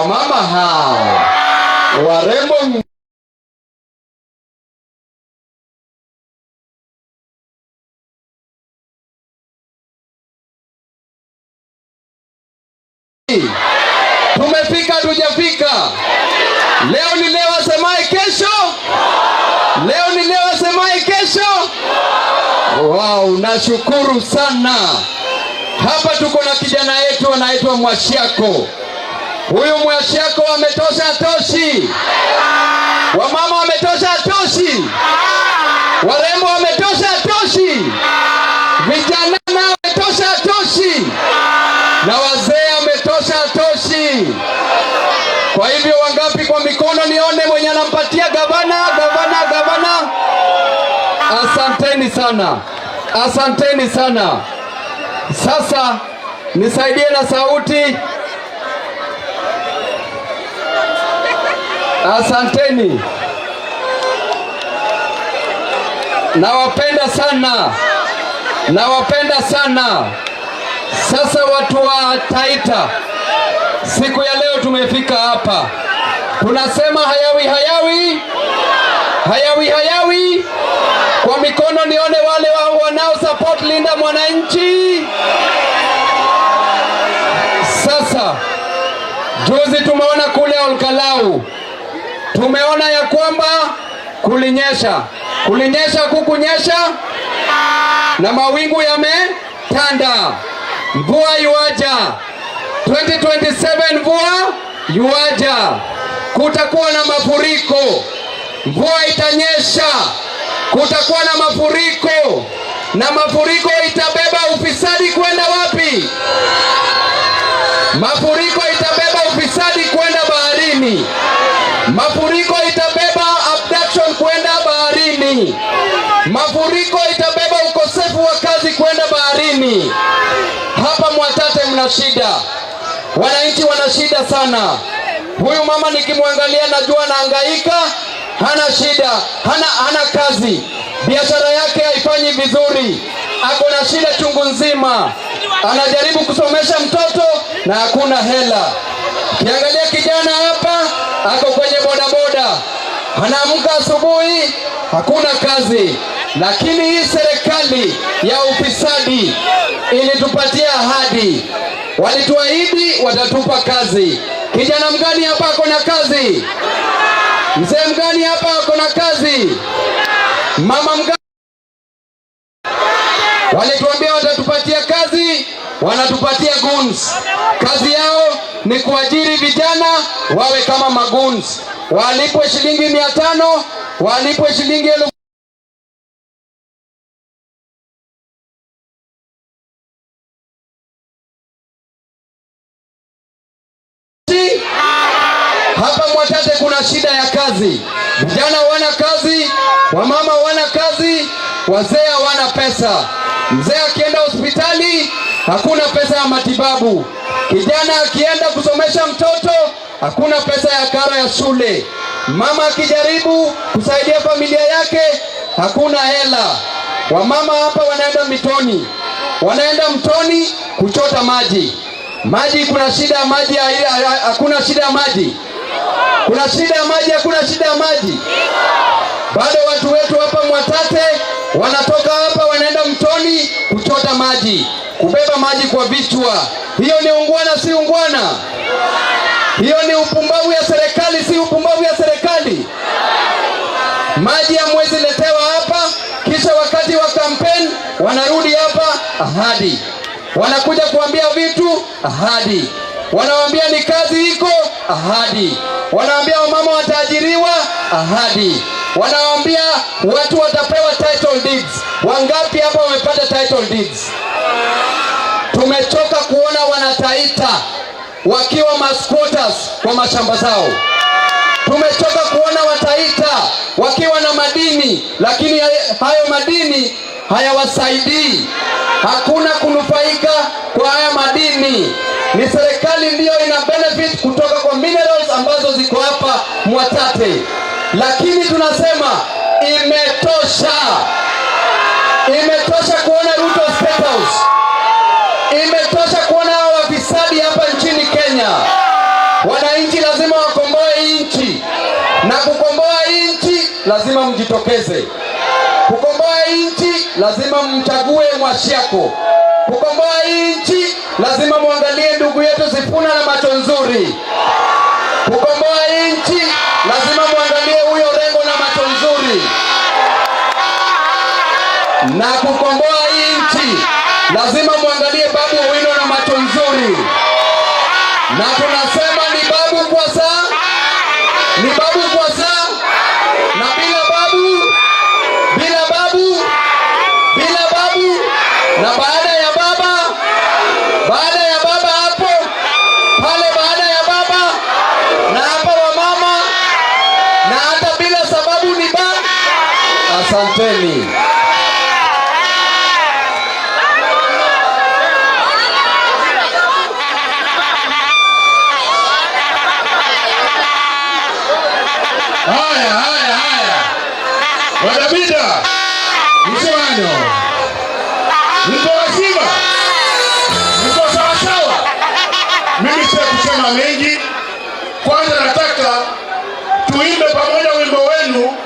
Wamama hao warembo tumefika tujafika. Leo ni leo, asemaye kesho. Leo ni leo, asemaye kesho. Wow, nashukuru sana. Hapa tuko na kijana yetu anaitwa Mwashiako. Huyu Mwashiako ametosha toshi. Wamama wametosha toshi. Warembo wametosha toshi. Vijana wametosha toshi. Na wazee wametosha toshi. Kwa hivyo wangapi kwa mikono nione mwenye anampatia gavana? Asanteni sana. Asanteni sana. Sasa nisaidie na sauti. Asanteni. Nawapenda sana. Nawapenda sana. Sasa watu wa Taita, siku ya leo tumefika hapa. Tunasema hayawi hayawi. Hayawi hayawi. Kwa mikono nione wale wanao support Linda Mwananchi. Sasa juzi tumeona kule Olkalau, tumeona ya kwamba kulinyesha kukunyesha na mawingu yametanda. Mvua yuaja 2027, mvua yuaja. Kutakuwa na mafuriko. Mvua itanyesha, kutakuwa na mafuriko, na mafuriko itabeba ufisadi kwenda wapi? Mafuriko itabeba ufisadi kwenda baharini. Mafuriko itabeba abduction kwenda baharini. Mafuriko itabeba ukosefu wa kazi kwenda baharini. Hapa Mwatate mna shida. Wananchi wana shida sana. Huyu mama nikimwangalia najua anahangaika, hana shida, hana kazi. Biashara yake haifanyi vizuri. Ako na shida chungu nzima. Anajaribu kusomesha mtoto na hakuna hela. Kiangalia kijana hapa, ako kwenye bodaboda. Anaamka asubuhi, hakuna kazi. Lakini hii serikali ya ufisadi ilitupatia ahadi. Walituahidi watatupa kazi. Kijana mgani hapa ako na kazi? Mzee mgani hapa ako na kazi? Mama mgani? Walituambia watatupatia kazi, wanatupatia goons. Kazi yao ni kuajiri vijana wawe kama magoons. Walipwe shilingi 500, walipwe shilingi 1000. Hapa Mwatate kuna shida ya kazi. Vijana hawana kazi, wamama hawana kazi, wazee hawana pesa. Mzee akienda hospitali hakuna pesa ya matibabu. Kijana akienda kusomesha mtoto hakuna pesa ya karo ya shule. Mama akijaribu kusaidia familia yake hakuna hela. Wamama hapa wanaenda mitoni. Wanaenda mtoni kuchota maji. Maji, kuna shida ya maji, hakuna shida ya maji. Kuna shida ya maji, hakuna shida ya maji. Bado watu wetu hapa Mwatate wanatoka hapa wanaenda mtoni kuchota maji, kubeba maji kwa vichwa. Hiyo ni ungwana si ungwana? Hiyo ni upumbavu ya serikali si upumbavu ya serikali? Maji ya mwezi letewa hapa, kisha wakati wa kampeni wanarudi hapa ahadi. Wanakuja kuambia vitu ahadi. Wanawaambia ni kazi iko ahadi. Wanawaambia wamama wataajiriwa ahadi. Wanawaambia watu watapewa title deeds. Wangapi hapa wamepata title deeds? Tumechoka kuona Wanataita wakiwa masquatters kwa mashamba zao. Tumechoka kuona Wataita wakiwa na madini, lakini hayo madini hayawasaidii. Hakuna kunufaika kwa haya madini. Ni serikali ndiyo ina benefit kutoka kwa minerals ambazo ziko hapa Mwatate. Lakini tunasema imetosha. Imetosha kuona Ruto State House. Imetosha kuona wafisadi hapa nchini Kenya. Wananchi mjitokeze. Kukomboa nchi lazima mchague Mwashiako. Kukomboa nchi lazima muangalie ndugu yetu Sifuna na macho nzuri. Kukomboa nchi lazima muangalie huyo Rengo na macho nzuri. Na kukomboa nchi lazima muangalie Babu Owino na macho nzuri. Na tunasema ni babu kwa saa, ni babu kwa saa, na bila babu, bila babu, bila babu, na baada ya baba hapo, pale baada ya baba, na hapa wa mama, na hata bila sababu ni baba. Asanteni. Haya. Wadabida, mswano. Mko wazima? Mko sawasawa? Mimi sitaki kusema mengi. Kwanza nataka tuimbe pamoja wimbo wenu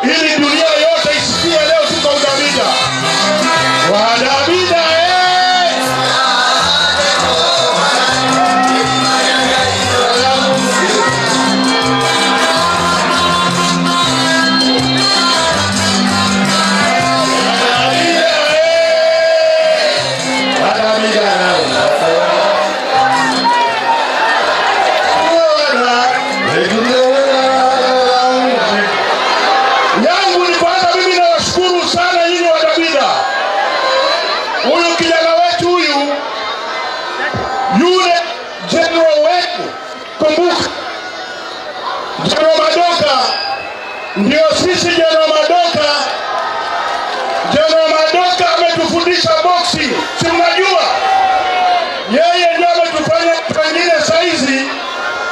ili dunia yote isikie leo tuko Wadabida. Wadabida yangu ni kwanza, mimi nawashukuru sana nyinyi Wadabida. Huyu kijana wetu huyu, yule general wetu, kumbuka General Madoka, ndio sisi General Madoka. General Madoka ametufundisha boxing, si mnajua? Yeye ndio ametufanya pengine saizi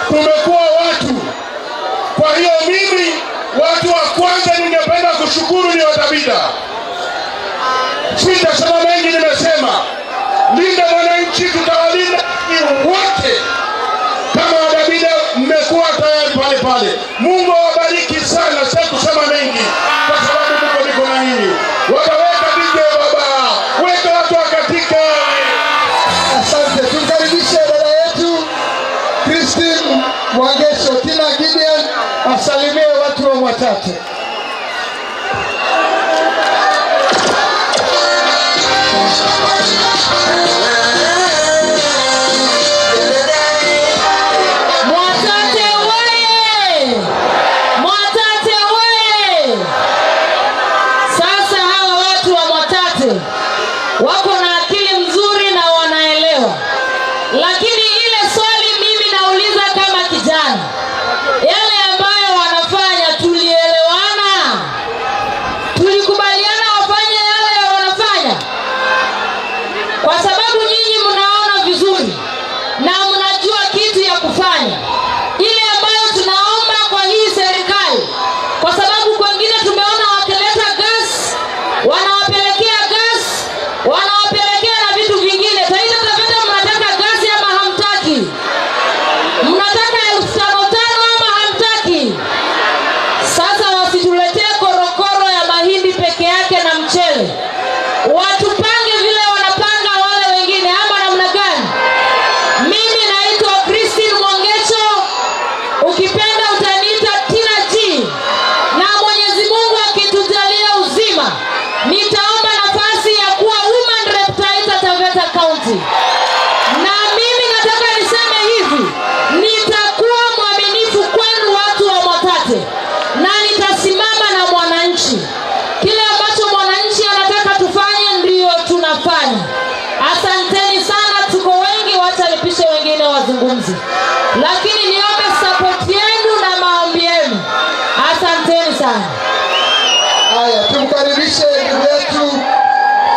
tumekuwa watu. Kwa hiyo mimi watu wa kwanza ningependa kushukuru ni Wadabida. Sitasema mengi, nimesema linda mwananchi, tutawalinda wote. Kama Wadabida mmekuwa tayari pale. Mungu awabariki sana. Sasa kusema mengi kwa sababu niko na nyinyi. Wataweka DJ baba, weka watu wakatika. Asante. Tumkaribishe dada yetu Christine Mwangesho, Tina Gideon asalimie watu wa Mwatate. Wako na akili mzuri na wanaelewa, lakini ile swali mimi nauliza kama kijana, yale ambayo wanafanya tulielewana? Tulikubaliana wafanye yale wanafanya? Kwa sababu nyinyi mnaona vizuri na mnajua kitu ya kufanya, ile ambayo tunaomba kwa hii serikali, kwa sababu kwengine tumeona wakileta gas wanawapelekea gas, wanawapelekea na vitu vingine. Sasa tunapata mnataka gasi ama hamtaki? Mnataka 5,500 ama hamtaki? Sasa wasituletee korokoro ya mahindi peke yake na mchele. Watupange vile wanapanga wale wengine, ama namna gani? Mimi naitwa Christine Mwangesho, ukipenda utaniita Tina G. Na Mwenyezi Mungu akitujalia uzima, nitaomba nafasi ya kuwa woman rep Taita Taveta County. Na mimi nataka niseme hivi, nitakuwa mwaminifu kwenu watu wa Mwatate, na nitasimama na mwananchi. Kile ambacho mwananchi anataka tufanye ndio tunafanya. Asanteni sana, tuko wengi, wacha nipishe wengine wazungumzi, lakini niombe support yenu na maombi yenu. Asanteni sana. Haya, tumkaribishe ndugu yetu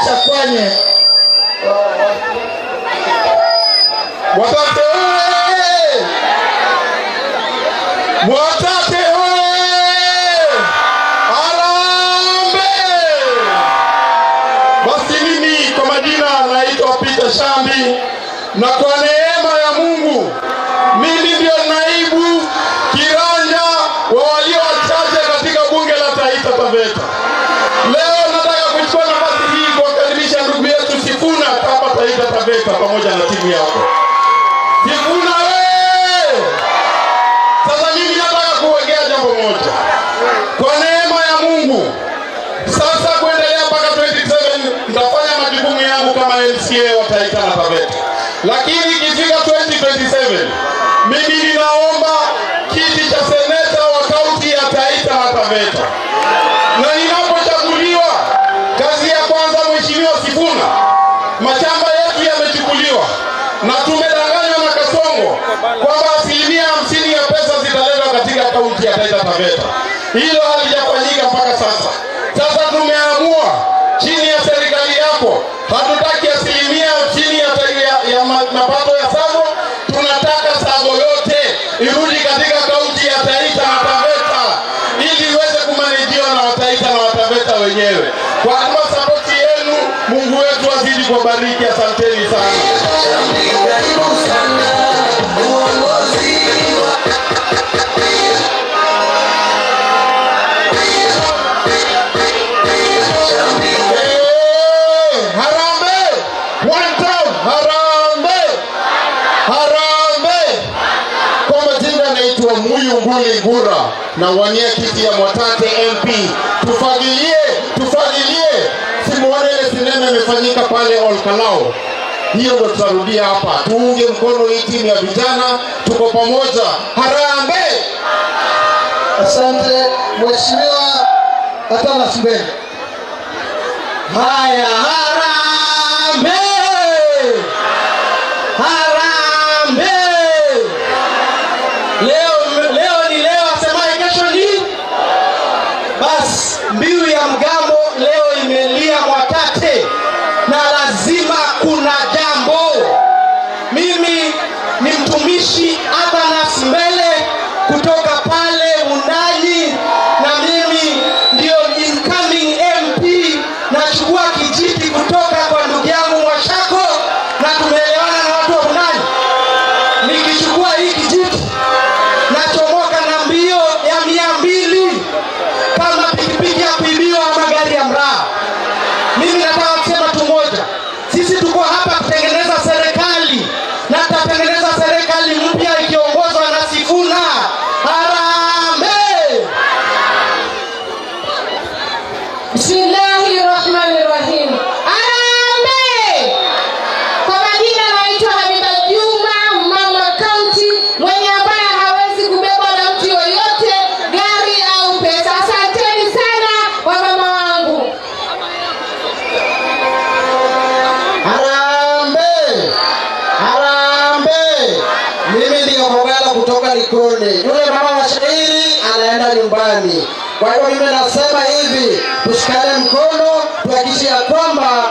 Chakwanye. Mwatate oye! Mwatate oye! Arambe! Basi mimi kwa majina naitwa Peter Shambi, na kwa neema ya Mungu mimi ndio naibu kiranja wa walio wachache katika bunge la taifa. Taveta pamoja na timu yako. Sifuna wewe! Sasa mimi nataka kuongea jambo moja. Kwa neema ya Mungu, sasa kuendelea mpaka 27 nitafanya majukumu yangu kama MCA wa Taita na Taveta. Lakini ikifika 2027, mimi ninaomba kiti cha seneta wa kaunti ya Taita na Taveta. Na ninapochaguliwa, kazi ya kwanza Mheshimiwa Sifuna, mashamba yetu yamechukuliwa na tumedanganywa na Kasongo kwamba 50% ya pesa zitaletwa katika kaunti ya Taita Taveta. Hilo halijafanyika mpaka sasa. Sasa tumeamua chini ya serikali yako, hatutaki 1% chini ya mapato ya Sago, tunataka Sago yote irudi katika kaunti ya Taita na Taveta ili iweze kumanajiwa na Wataita na Wataveta wenyewe. Kwa sapoti yenu, Mungu wetu azidi kubariki. Asanteni sana. Muyu Nguli Ngura na wania kiti ya Mwatate MP. Tufagilie. Simuone ile sinema imefanyika pale Olkalao. Hiyo ndo tutarudia hapa. Tuunge mkono hii timu ya vijana. Tuko pamoja. Harambee! Asante Mheshimiwa Athanas Mbele. Haya, harambee! Harambee! Leo ni leo, asemaye kesho ni basi. Mbiu ya mgambo leo imelia Mwatate na lazima kuna jambo. Mimi ni mtumishi Athanas Mbele kutoka pale Undanyi, na mimi ndio incoming MP. Nachukua kijiti kutoka kwa ndugu yangu Mwashako na tumeelewana na watu wa Undanyi. Nikichukua hii kijiti nachomoka na mbio ya 200 kama pikipiki ya kuibiwa magari ya mraa. Mimi nataka kusema tu moja. Sisi tuko hapa kutengeneza serikali na tutatengeneza serikali mpya ikiongozwa na Sifuna. Harambee! Bismillahirrahmanirrahim. Harambee! Kwa majina naitwa Habiba Juma, mama county, mwenye ambaye hawezi kubebwa na mtu yoyote, gari au pesa. Asanteni sana wamama wangu. Harambee! Harambee! Mimi ndio Mogala kutoka Likoni. Yule mama wa shairi anaenda nyumbani. Kwa hiyo mimi nasema hivi, tushikane mkono, tuhakikishe kwamba